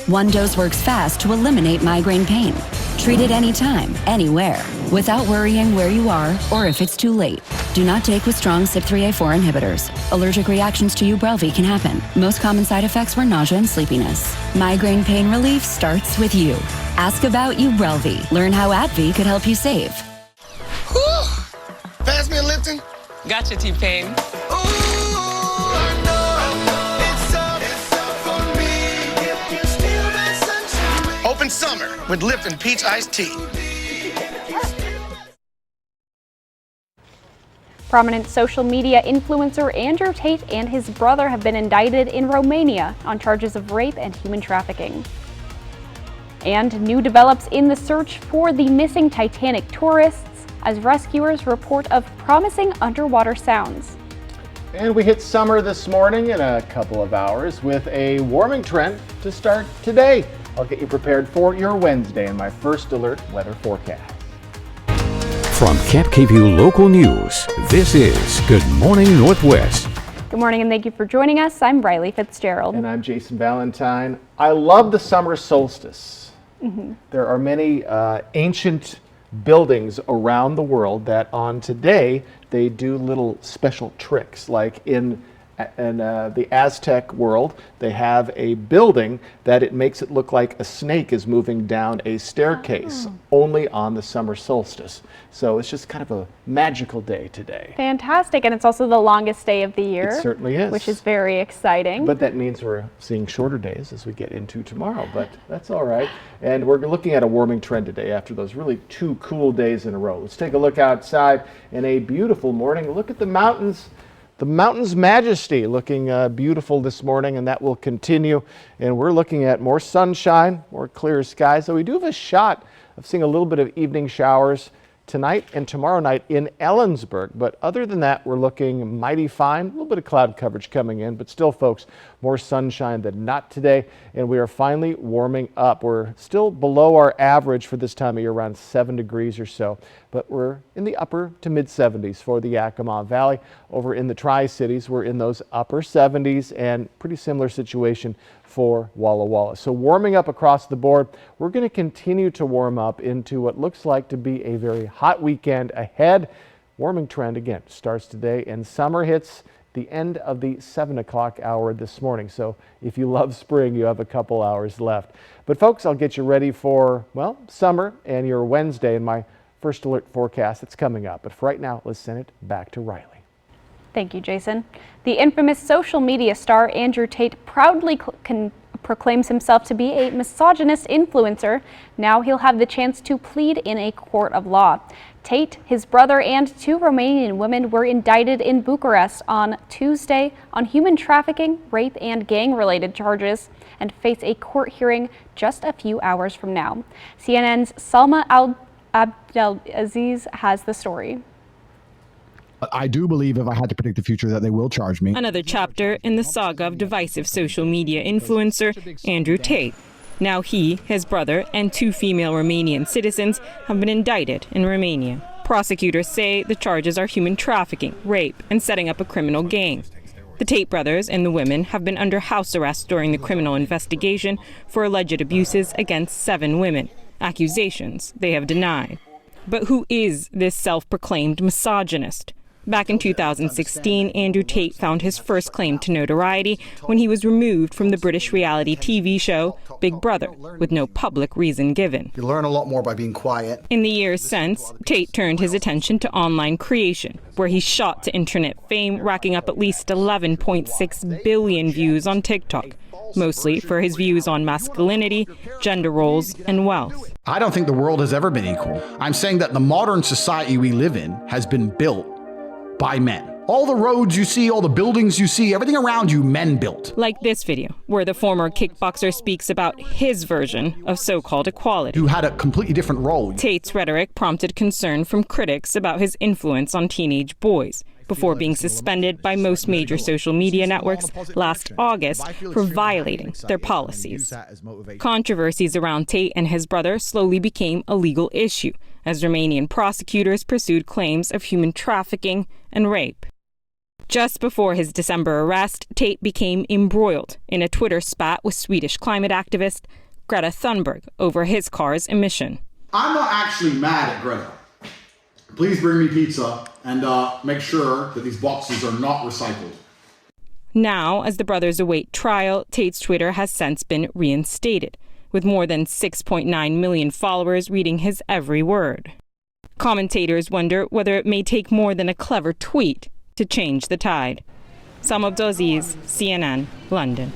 One dose works fast to eliminate migraine pain. Treat it anytime, anywhere, without worrying where you are or if it's too late. Do not take with strong CYP3A4 inhibitors. Allergic reactions to Ubrelvy can happen. Most common side effects were nausea and sleepiness. Migraine pain relief starts with you. Ask about Ubrelvy. Learn how AbbVie could help you save. Pass me a Lipton. Gotcha, T-Pain. Open summer with Lipton Peach Iced Tea. Prominent social media influencer Andrew Tate and his brother have been indicted in Romania on charges of rape and human trafficking. And new develops in the search for the missing Titanic tourists as rescuers report of promising underwater sounds. And we hit summer this morning in a couple of hours with a warming trend to start today. I'll get you prepared for your Wednesday in my first alert weather forecast. From Camp KVUE Local News, this is Good Morning Northwest. Good morning and thank you for joining us. I'm Riley Fitzgerald. And I'm Jason Valentine. I love the summer solstice. There are many ancient buildings around the world that on today they do little special tricks, like in the Aztec world they have a building that it makes it look like a snake is moving down a staircase only on the summer solstice. So it's just kind of a magical day today. Fantastic, and it's also the longest day of the year. It certainly is. Which is very exciting. But that means we're seeing shorter days as we get into tomorrow, but that's all right. And we're looking at a warming trend today after those really 2 cool days in a row. Let's take a look outside in a beautiful morning. Look at the mountains. The mountain's majesty looking beautiful this morning, and that will continue. And we're looking at more sunshine, more clear skies. So we do have a shot of seeing a little bit of evening showers tonight and tomorrow night in Ellensburg. But other than that, we're looking mighty fine. A little bit of cloud coverage coming in, but still, folks, more sunshine than not today. And we are finally warming up. We're still below our average for this time of year, around 7 degrees or so. But we're in the upper to mid 70s for the Yakima Valley. Over in the Tri-Cities, we're in those upper 70s, and pretty similar situation for Walla Walla. So warming up across the board. We're going to continue to warm up into what looks like to be a very hot weekend ahead. warming trend again starts today, and summer hits the end of the 7 o'clock hour this morning. So if you love spring, you have a couple hours left. But folks, I'll get you ready for, well, summer and your Wednesday and my first alert forecast that's coming up. But for right now, let's send it back to Riley. Thank you, Jason. The infamous social media star Andrew Tate proudly proclaims himself to be a misogynist influencer. Now he'll have the chance to plead in a court of law. Tate, his brother, and 2 Romanian women were indicted in Bucharest on Tuesday on human trafficking, rape, and gang-related charges and face a court hearing just a few hours from now. CNN's Salma Abdelaziz has the story. I do believe, if I had to predict the future, that they will charge me. Another chapter in the saga of divisive social media influencer Andrew Tate. Now he, his brother, and 2 female Romanian citizens have been indicted in Romania. Prosecutors say the charges are human trafficking, rape, and setting up a criminal gang. The Tate brothers and the women have been under house arrest during the criminal investigation for alleged abuses against 7 women, accusations they have denied. But who is this self-proclaimed misogynist? Back in 2016, Andrew Tate found his first claim to notoriety when he was removed from the British reality TV show Big Brother, with no public reason given. You learn a lot more by being quiet. In the years since, Tate turned his attention to online creation, where he shot to internet fame, racking up at least 11.6 billion views on TikTok, mostly for his views on masculinity, gender roles, and wealth. I don't think the world has ever been equal. I'm saying that the modern society we live in has been built by men. All the roads you see, all the buildings you see, everything around you, men built. Like this video, where the former kickboxer speaks about his version of so-called equality. Who had a completely different role. Tate's rhetoric prompted concern from critics about his influence on teenage boys, before being suspended by most major social media networks last August for violating their policies. Controversies around Tate and his brother slowly became a legal issue, as Romanian prosecutors pursued claims of human trafficking and rape. Just before his December arrest, Tate became embroiled in a Twitter spat with Swedish climate activist Greta Thunberg over his car's emission. I'm not actually mad at Greta. Please bring me pizza and make sure that these boxes are not recycled. Now, as the brothers await trial, Tate's Twitter has since been reinstated, with more than 6.9 million followers reading his every word. Commentators wonder whether it may take more than a clever tweet to change the tide. Salma Abdelaziz, CNN, London.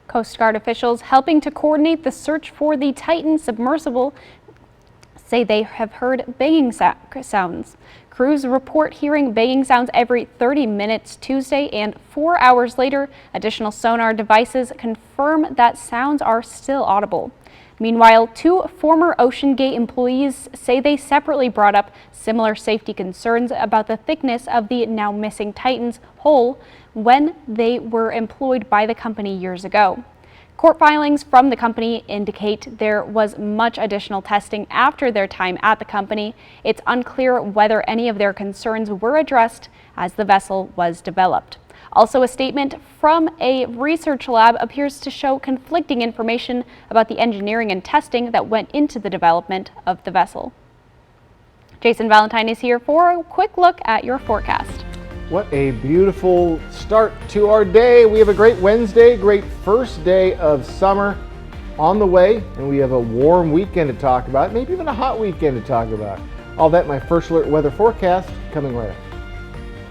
Coast Guard officials helping to coordinate the search for the Titan submersible say they have heard banging sounds. Crews report hearing banging sounds every 30 minutes Tuesday, and 4 hours later, additional sonar devices confirm that sounds are still audible. Meanwhile, 2 former OceanGate employees say they separately brought up similar safety concerns about the thickness of the now missing Titan's hull when they were employed by the company years ago. Court filings from the company indicate there was much additional testing after their time at the company. It's unclear whether any of their concerns were addressed as the vessel was developed. Also, a statement from a research lab appears to show conflicting information about the engineering and testing that went into the development of the vessel. Jason Valentine is here for a quick look at your forecast. What a beautiful start to our day. We have a great Wednesday, great first day of summer on the way, and we have a warm weekend to talk about, maybe even a hot weekend to talk about. All that, my first alert weather forecast coming right up.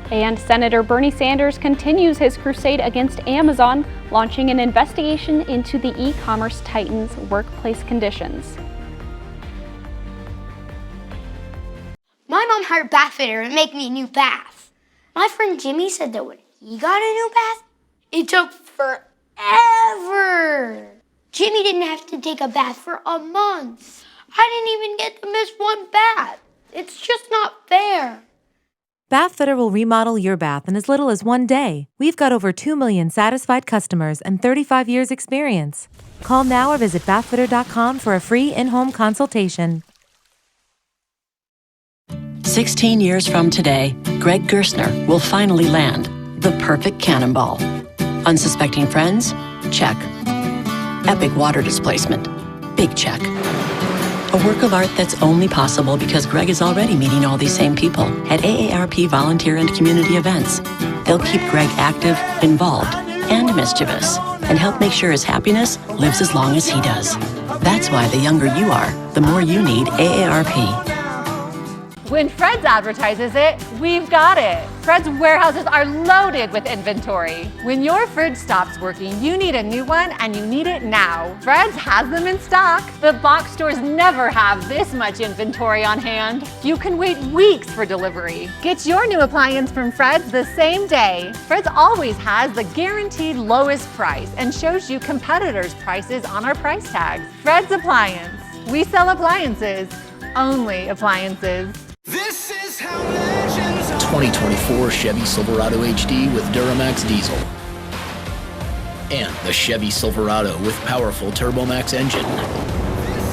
And Senator Bernie Sanders continues his crusade against Amazon, launching an investigation into the e-commerce titan's workplace conditions. My mom hired a bath fitter to make me a new bath. My friend Jimmy said that when he got a new bath, it took forever. Jimmy didn't have to take a bath for a month. I didn't even get to miss one bath. It's just not fair. Bathfitter will remodel your bath in as little as 1 day. We've got over 2 million satisfied customers and 35 years experience. Call now or visit bathfitter.com for a free in-home consultation. 16 years from today, Greg Gerstner will finally land the perfect cannonball. Unsuspecting friends? Check. Epic water displacement? Big check. A work of art that's only possible because Greg is already meeting all these same people at AARP volunteer and community events. They'll keep Greg active, involved, and mischievous, and help make sure his happiness lives as long as he does. That's why the younger you are, the more you need AARP. When Fred's advertises it, we've got it. Fred's warehouses are loaded with inventory. When your fridge stops working, you need a new one, and you need it now. Fred's has them in stock. The box stores never have this much inventory on hand. You can wait weeks for delivery. Get your new appliance from Fred's the same day. Fred's always has the guaranteed lowest price and shows you competitors' prices on our price tags. Fred's Appliance. We sell appliances, only appliances. This is how legends 2024 Chevy Silverado HD with Duramax diesel. And the Chevy Silverado with powerful TurboMax engine.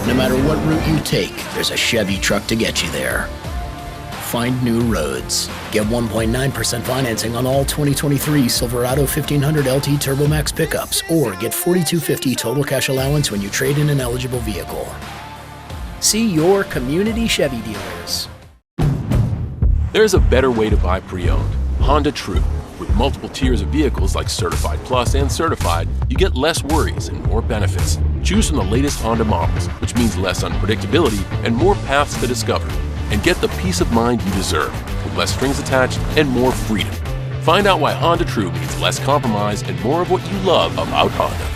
No matter what route you take, there's a Chevy truck to get you there. Find new roads. Get 1.9% financing on all 2023 Silverado 1500 LT TurboMax pickups, or get $4,250 total cash allowance when you trade in an eligible vehicle. See your community Chevy dealers. There's a better way to buy pre-owned. Honda True. With multiple tiers of vehicles like Certified Plus and Certified, you get less worries and more benefits. Choose from the latest Honda models, which means less unpredictability and more paths to discover. And get the peace of mind you deserve, with less strings attached and more freedom. Find out why Honda True means less compromise and more of what you love about Honda.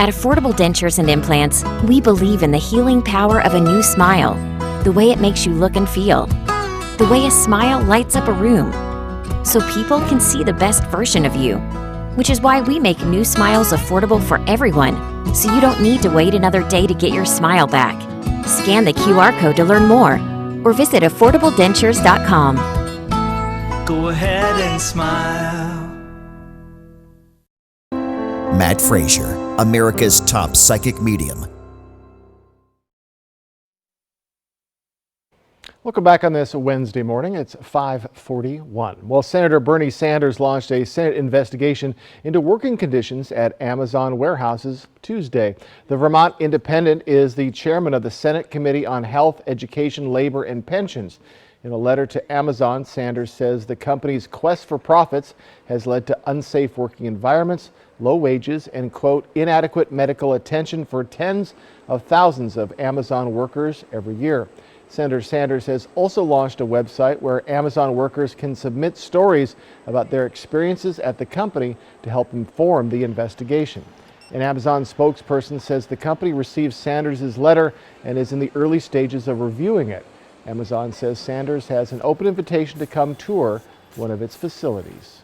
At Affordable Dentures and Implants, we believe in the healing power of a new smile, the way it makes you look and feel, the way a smile lights up a room, so people can see the best version of you, which is why we make new smiles affordable for everyone, so you don't need to wait another day to get your smile back. Scan the QR code to learn more, or visit affordabledentures.com. Go ahead and smile. Matt Frazier, America's top psychic medium. Welcome back on this Wednesday morning. It's 5:41. Well, Senator Bernie Sanders launched a Senate investigation into working conditions at Amazon warehouses Tuesday. The Vermont Independent is the chairman of the Senate Committee on Health, Education, Labor, and Pensions. In a letter to Amazon, Sanders says the company's quest for profits has led to unsafe working environments, low wages, and, quote, inadequate medical attention for tens of thousands of Amazon workers every year. Senator Sanders has also launched a website where Amazon workers can submit stories about their experiences at the company to help inform the investigation. An Amazon spokesperson says the company received Sanders' letter and is in the early stages of reviewing it. Amazon says Sanders has an open invitation to come tour one of its facilities.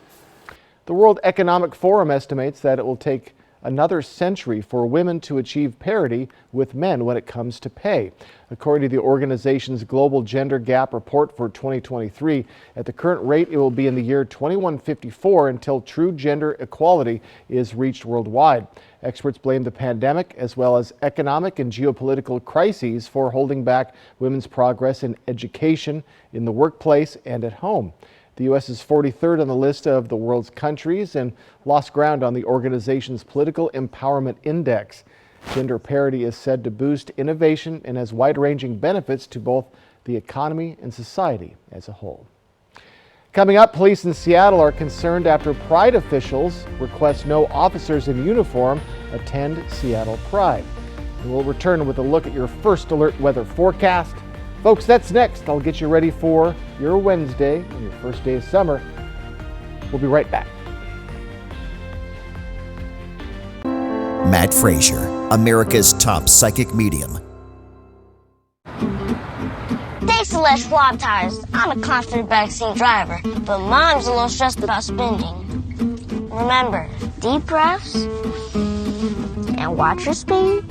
The World Economic Forum estimates that it will take another century for women to achieve parity with men when it comes to pay. According to the organization's Global Gender Gap Report for 2023, at the current rate, it will be in the year 2154 until true gender equality is reached worldwide. Experts blame the pandemic as well as economic and geopolitical crises for holding back women's progress in education, in the workplace, and at home. The U.S. is 43rd on the list of the world's countries and lost ground on the organization's Political Empowerment Index. Gender parity is said to boost innovation and has wide-ranging benefits to both the economy and society as a whole. Coming up, police in Seattle are concerned after Pride officials request no officers in uniform attend Seattle Pride. And we'll return with a look at your first alert weather forecast. Folks, that's next. I'll get you ready for your Wednesday and your first day of summer. We'll be right back. Matt Frazier, America's top psychic medium. Thanks to Les Schwab Tires, I'm a confident backseat driver, but Mom's a little stressed about spending. Remember, deep breaths and watch your speed.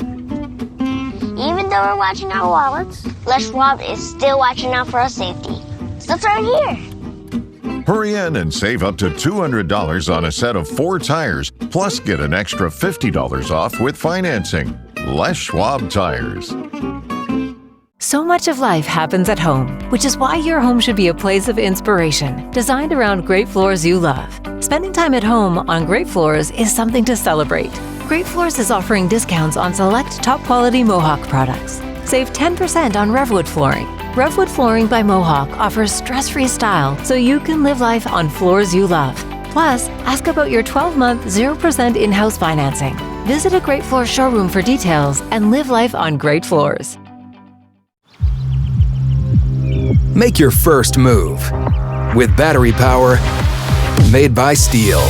Even though we're watching our wallets, Les Schwab is still watching out for our safety. So turn here. Hurry in and save up to $200 on a set of 4 tires, plus get an extra $50 off with financing. Les Schwab Tires. So much of life happens at home, which is why your home should be a place of inspiration, designed around great floors you love. Spending time at home on Great Floors is something to celebrate. Great Floors is offering discounts on select top-quality Mohawk products. Save 10% on Revwood flooring. Revwood Flooring by Mohawk offers stress-free style so you can live life on floors you love. Plus, ask about your 12-month 0% in-house financing. Visit a Great Floors showroom for details and live life on Great Floors. Make your first move with battery power made by Steel.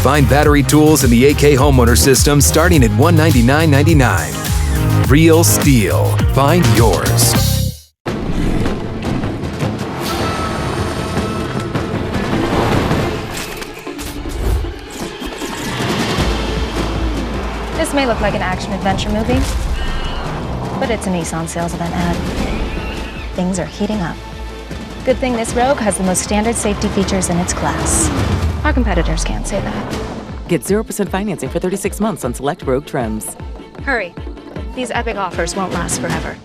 Find battery tools in the AK Homeowner System starting at $199.99. Real Steel. Find yours. This may look like an action-adventure movie, but it's a Nissan sales event ad. Things are heating up. Good thing this Rogue has the most standard safety features in its class. Our competitors can't say that. Get 0% financing for 36 months on select Rogue trims. Hurry. These epic offers won't last forever.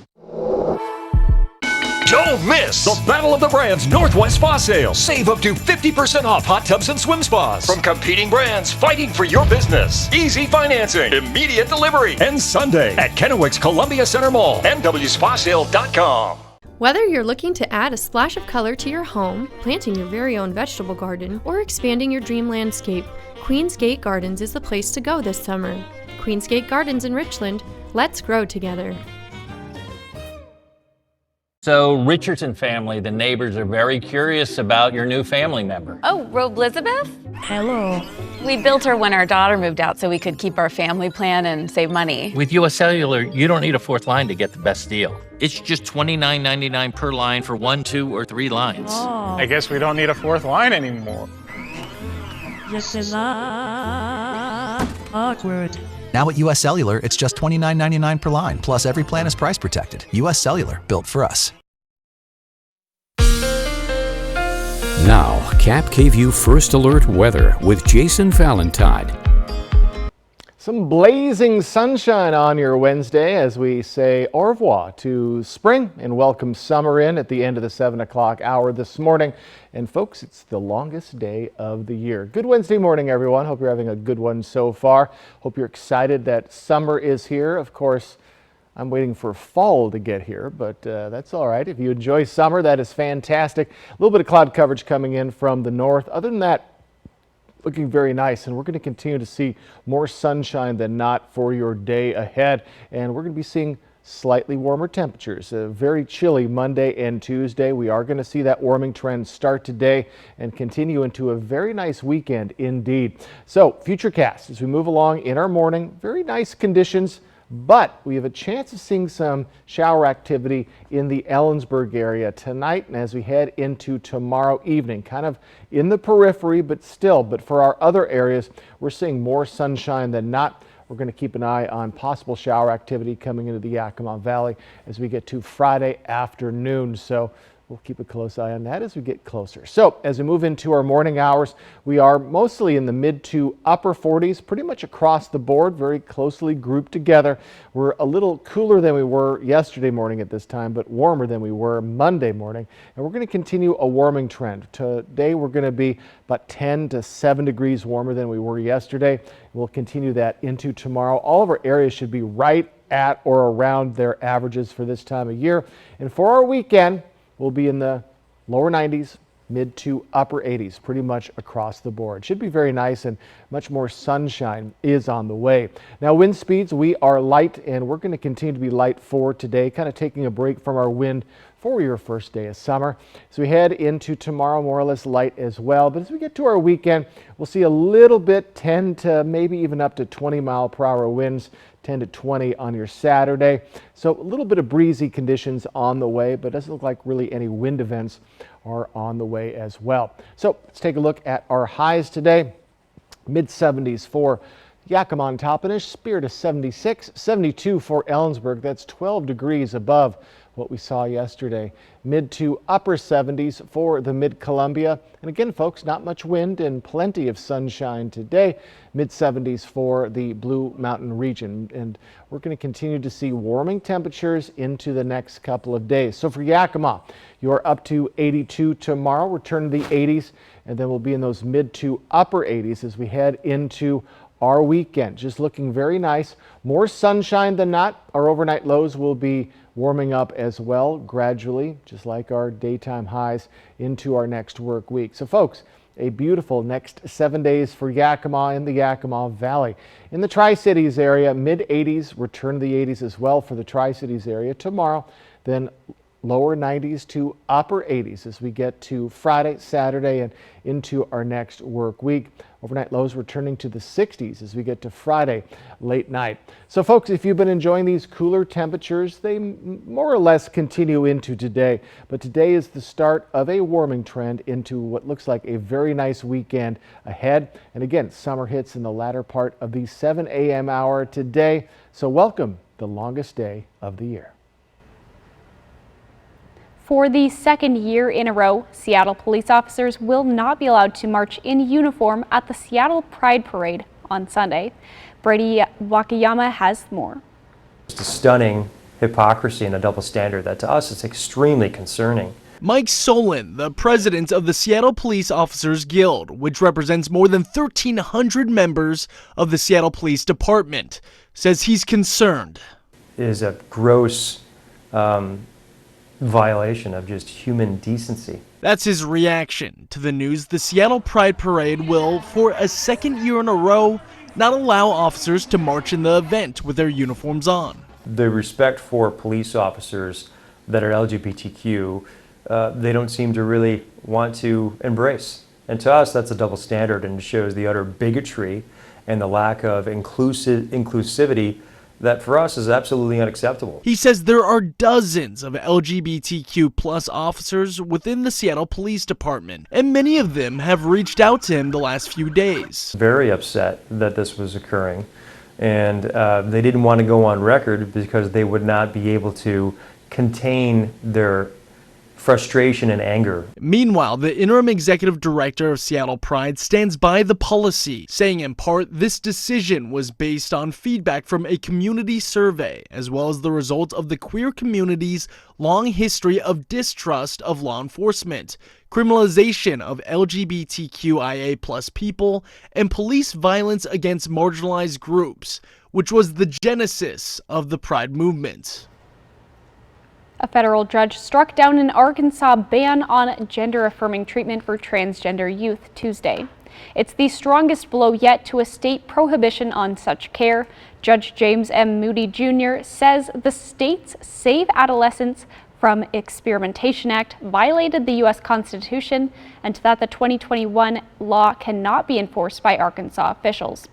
Don't miss the Battle of the Brands Northwest Spa Sale. Save up to 50% off hot tubs and swim spas from competing brands fighting for your business. Easy financing, immediate delivery, and Sunday at Kennewick's Columbia Center Mall, nwspasale.com. Whether you're looking to add a splash of color to your home, planting your very own vegetable garden, or expanding your dream landscape, Queen's Gate Gardens is the place to go this summer. Queen's Gate Gardens in Richland, let's grow together. So, Richardson family, the neighbors are very curious about your new family member. Oh, Robe Elizabeth? Hello. We built her when our daughter moved out so we could keep our family plan and save money. With US Cellular, you don't need a fourth line to get the best deal. It's just $29.99 per line for 1, 2, or 3 lines. Oh. I guess we don't need a fourth line anymore. This is awkward. Now at US Cellular, it's just $29.99 per line, plus every plan is price protected. US Cellular, built for us. Now, Cap KVU First Alert weather with Jason Valentine. Some blazing sunshine on your Wednesday as we say au revoir to spring and welcome summer in at the end of the 7 o'clock hour this morning. And folks, it's the longest day of the year. Good Wednesday morning, everyone. Hope you're having a good one so far. Hope you're excited that summer is here. Of course, I'm waiting for fall to get here, but that's all right. If you enjoy summer, that is fantastic. A little bit of cloud coverage coming in from the north. Other than that, looking very nice, and we're going to continue to see more sunshine than not for your day ahead. And we're going to be seeing slightly warmer temperatures. Very chilly Monday and Tuesday. We are going to see that warming trend start today and continue into a very nice weekend indeed. So, Futurecast, as we move along in our morning, very nice conditions, but we have a chance of seeing some shower activity in the Ellensburg area tonight and as we head into tomorrow evening. Kind of in the periphery, but still. But for our other areas, we're seeing more sunshine than not. We're going to keep an eye on possible shower activity coming into the Yakima Valley as we get to Friday afternoon. So we'll keep a close eye on that as we get closer. So as we move into our morning hours, we are mostly in the mid to upper 40s, pretty much across the board, very closely grouped together. We're a little cooler than we were yesterday morning at this time, but warmer than we were Monday morning. And we're going to continue a warming trend. Today we're going to be about 10 to 7 degrees warmer than we were yesterday. We'll continue that into tomorrow. All of our areas should be right at or around their averages for this time of year. And for our weekend, we'll be in the lower 90s, mid to upper 80s, pretty much across the board. Should be very nice, and much more sunshine is on the way. Now, wind speeds, we are light, and we're going to continue to be light for today, kind of taking a break from our wind for your first day of summer. So we head into tomorrow, more or less light as well. But as we get to our weekend, we'll see a little bit, 10 to maybe even up to 20 mile per hour winds, 10 to 20 on your Saturday. So a little bit of breezy conditions on the way, but it doesn't look like really any wind events are on the way as well. So let's take a look at our highs today. Mid 70s for Yakima on Toppenish, Spirit of 76, 72 for Ellensburg. That's 12 degrees above what we saw yesterday. Mid to upper 70s for the Mid-Columbia. And again, folks, not much wind and plenty of sunshine today. Mid 70s for the Blue Mountain region. And we're going to continue to see warming temperatures into the next couple of days. So for Yakima, you're up to 82 tomorrow, return to the 80s, and then we'll be in those mid to upper 80s as we head into our weekend. Just looking very nice. More sunshine than not. Our overnight lows will be warming up as well gradually, just like our daytime highs into our next work week. So folks, a beautiful next 7 days for Yakima and the Yakima Valley. In the Tri-Cities area, mid 80s, return to the 80s as well for the Tri-Cities area tomorrow. Then lower 90s to upper 80s as we get to Friday, Saturday, and into our next work week. Overnight lows returning to the 60s as we get to Friday late night. So folks, if you've been enjoying these cooler temperatures, they more or less continue into today. But today is the start of a warming trend into what looks like a very nice weekend ahead. And again, summer hits in the latter part of the 7 a.m. hour today. So welcome the longest day of the year. For the second year in a row, Seattle police officers will not be allowed to march in uniform at the Seattle Pride Parade on Sunday. Brady Wakayama has more. It's a stunning hypocrisy and a double standard that to us is extremely concerning. Mike Solon, the president of the Seattle Police Officers Guild, which represents more than 1,300 members of the Seattle Police Department, says he's concerned. It is a gross violation of just human decency. That's his reaction to the news the Seattle Pride Parade will, for a second year in a row, not allow officers to march in the event with their uniforms on. The respect for police officers that are LGBTQ, they don't seem to really want to embrace. And to us, that's a double standard and shows the utter bigotry and the lack of inclusivity that for us is absolutely unacceptable. He says there are dozens of LGBTQ plus officers within the Seattle Police Department, and many of them have reached out to him the last few days. Very upset that this was occurring, and they didn't want to go on record because they would not be able to contain their frustration and anger. Meanwhile, the interim executive director of Seattle Pride stands by the policy, saying in part this decision was based on feedback from a community survey, as well as the result of the queer community's long history of distrust of law enforcement, criminalization of LGBTQIA+ people, and police violence against marginalized groups, which was the genesis of the Pride movement. A federal judge struck down an Arkansas ban on gender-affirming treatment for transgender youth Tuesday. It's the strongest blow yet to a state prohibition on such care. Judge James M. Moody Jr. says the state's Save Adolescents from Experimentation Act violated the U.S. Constitution and that the 2021 law cannot be enforced by Arkansas officials.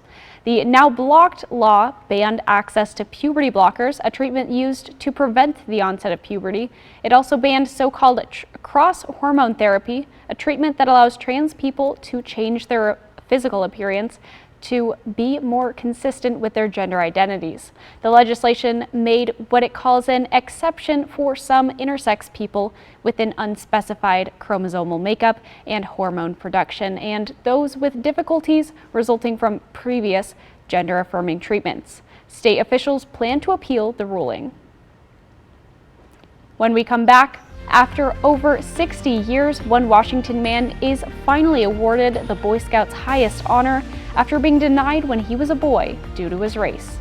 The now blocked law banned access to puberty blockers, a treatment used to prevent the onset of puberty. It also banned so-called cross-hormone therapy, a treatment that allows trans people to change their physical appearance to be more consistent with their gender identities. The legislation made what it calls an exception for some intersex people with an unspecified chromosomal makeup and hormone production, and those with difficulties resulting from previous gender-affirming treatments. State officials plan to appeal the ruling. When we come back, after over 60 years, one Washington man is finally awarded the Boy Scouts' highest honor after being denied when he was a boy due to his race.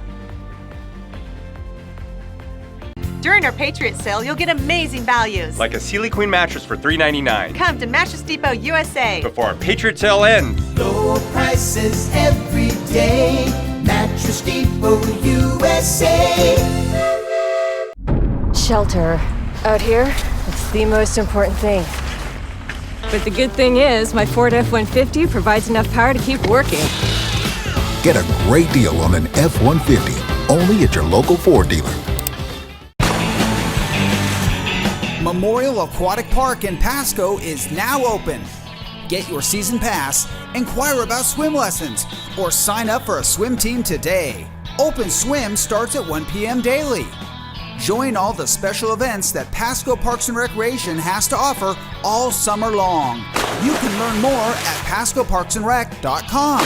During our Patriot sale, you'll get amazing values. Like a Sealy Queen mattress for $3.99. Come to Mattress Depot USA before our Patriot sale ends. Low prices every day. Mattress Depot USA. Shelter. Out here, it's the most important thing. But the good thing is, my Ford F-150 provides enough power to keep working. Get a great deal on an F-150, only at your local Ford dealer. Memorial Aquatic Park in Pasco is now open. Get your season pass, inquire about swim lessons, or sign up for a swim team today. Open Swim starts at 1 p.m. daily. Join all the special events that Pasco Parks and Recreation has to offer all summer long. You can learn more at pascoparksandrec.com.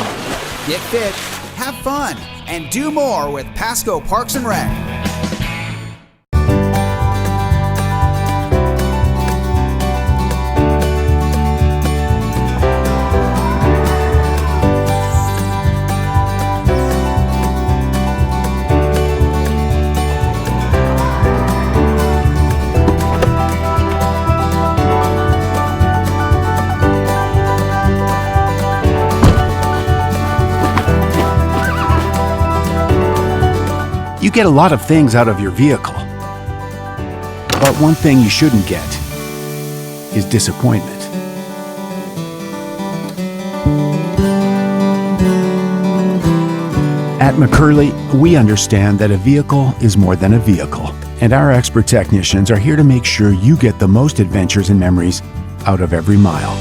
Get fit, have fun, and do more with Pasco Parks and Rec. You get a lot of things out of your vehicle. But one thing you shouldn't get is disappointment. At McCurley, we understand that a vehicle is more than a vehicle, and our expert technicians are here to make sure you get the most adventures and memories out of every mile.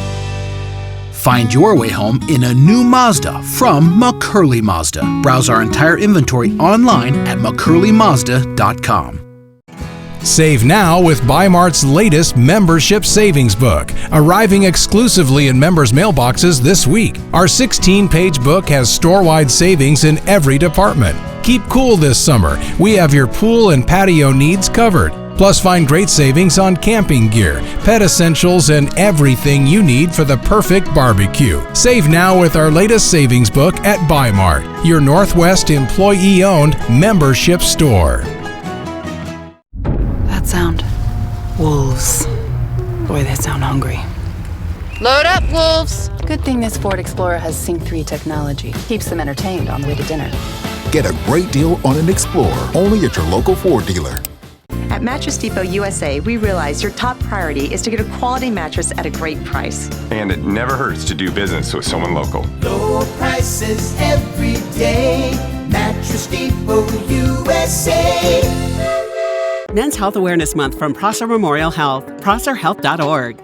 Find your way home in a new Mazda from McCurley Mazda. Browse our entire inventory online at McCurleyMazda.com. Save now with Bi-Mart's latest membership savings book, arriving exclusively in members' mailboxes this week. Our 16-page book has store-wide savings in every department. Keep cool this summer. We have your pool and patio needs covered. Plus, find great savings on camping gear, pet essentials, and everything you need for the perfect barbecue. Save now with our latest savings book at Bi-Mart, your Northwest employee-owned membership store. That sound. Wolves. Boy, they sound hungry. Load up, wolves! Good thing this Ford Explorer has Sync 3 technology. Keeps them entertained on the way to dinner. Get a great deal on an Explorer, only at your local Ford dealer. At Mattress Depot USA, we realize your top priority is to get a quality mattress at a great price. And it never hurts to do business with someone local. Low prices every day. Mattress Depot USA. Men's Health Awareness Month from Prosser Memorial Health, prosserhealth.org.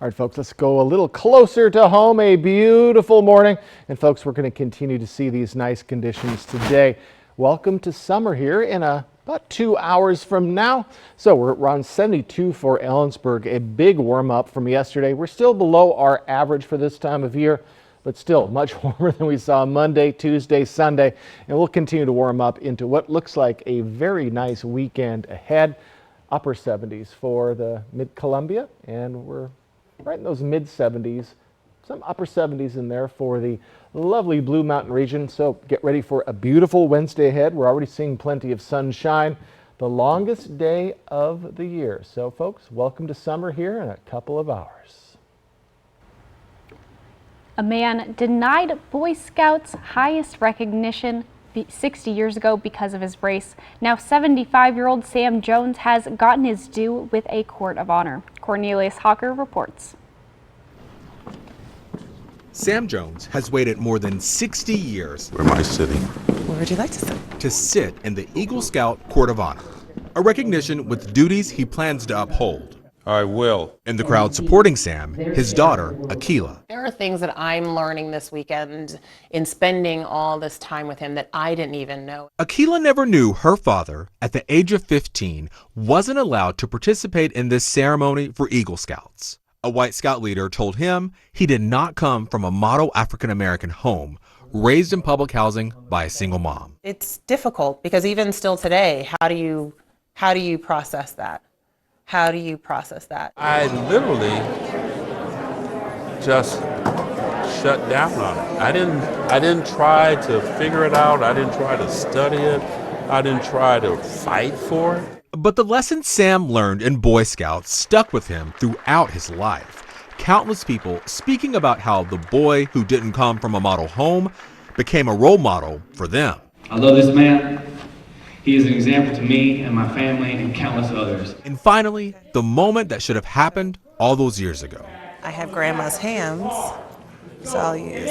All right, folks, let's go a little closer to home. A beautiful morning. And folks, we're going to continue to see these nice conditions today. Welcome to summer here in about 2 hours from now. So we're around 72 for Ellensburg, a big warm up from yesterday. We're still below our average for this time of year, but still much warmer than we saw Monday, Tuesday, Sunday. And we'll continue to warm up into what looks like a very nice weekend ahead. Upper 70s for the Mid-Columbia, and we're right in those mid-70s, some upper 70s in there for the lovely Blue Mountain region. So get ready for a beautiful Wednesday ahead. We're already seeing plenty of sunshine, the longest day of the year. So folks, welcome to summer here in a couple of hours. A man denied Boy Scouts' highest recognition 60 years ago because of his race. Now 75-year-old Sam Jones has gotten his due with a court of honor. Cornelius Hawker reports. Sam Jones has waited more than 60 years. Where am I sitting? Where would you like to sit? To sit in the Eagle Scout Court of Honor, a recognition with duties he plans to uphold. I will. In the crowd supporting Sam, his daughter, Akila. There are things that I'm learning this weekend in spending all this time with him that I didn't even know. Akila never knew her father, at the age of 15, wasn't allowed to participate in this ceremony for Eagle Scouts. A white Scout leader told him he did not come from a model African-American home, raised in public housing by a single mom. It's difficult because even still today, how do you process that? How do you process that? I literally just shut down on it. I didn't try to figure it out. I didn't try to study it. I didn't try to fight for it. But the lessons Sam learned in Boy Scouts stuck with him throughout his life. Countless people speaking about how the boy who didn't come from a model home became a role model for them. I love this man. He is an example to me and my family and countless others. And finally, the moment that should have happened all those years ago. I have grandma's hands, so I'll use